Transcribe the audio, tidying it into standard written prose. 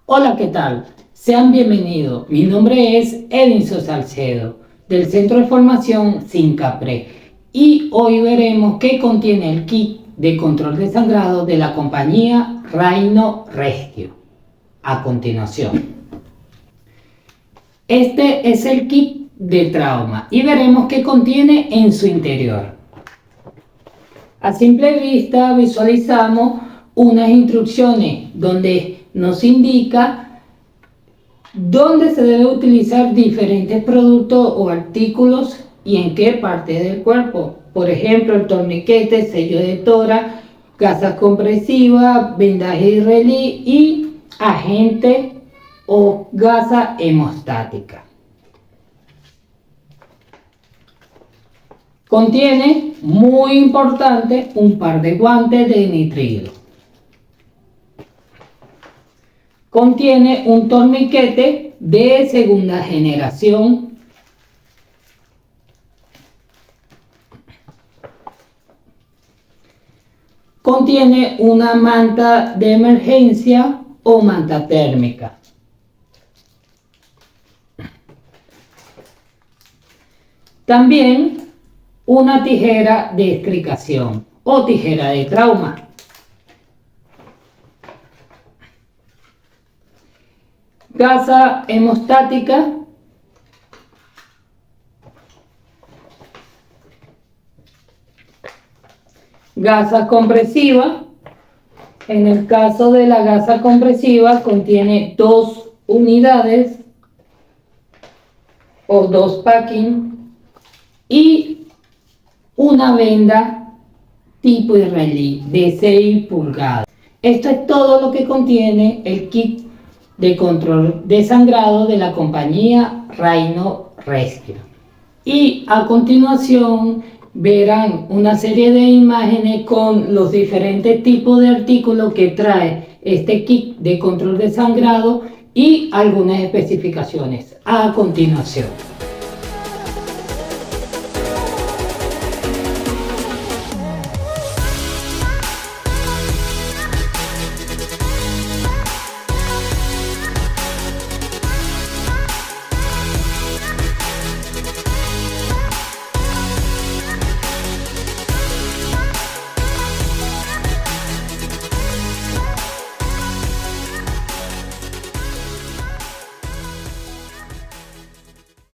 Hola, ¿qué tal? Sean bienvenidos. Mi nombre es Edinson Salcedo, del Centro de Formación SINCAPRE, y hoy veremos qué contiene el kit de control de sangrado de la compañía Rhino Rescue. A continuación, este es el kit de trauma y veremos qué contiene en su interior. A simple vista visualizamos unas instrucciones donde nos indica dónde se debe utilizar diferentes productos o artículos y en qué parte del cuerpo. Por ejemplo, el torniquete, sello de tórax, gasas compresivas, vendaje israelí y agente o gasa hemostática. Contiene, muy importante, un par de guantes de nitrilo. Contiene un torniquete de segunda generación. Contiene una manta de emergencia o manta térmica. También una tijera de extricación o tijera de trauma. Gasa hemostática, gasa compresiva. En el caso de la gasa compresiva contiene 2 unidades o 2 packing y una venda tipo israelí de 6 pulgadas. Esto es todo lo que contiene el kit de control de sangrado de la compañía Rhino Rescue. Y a continuación verán una serie de imágenes con los diferentes tipos de artículos que trae este kit de control de sangrado y algunas especificaciones. A continuación.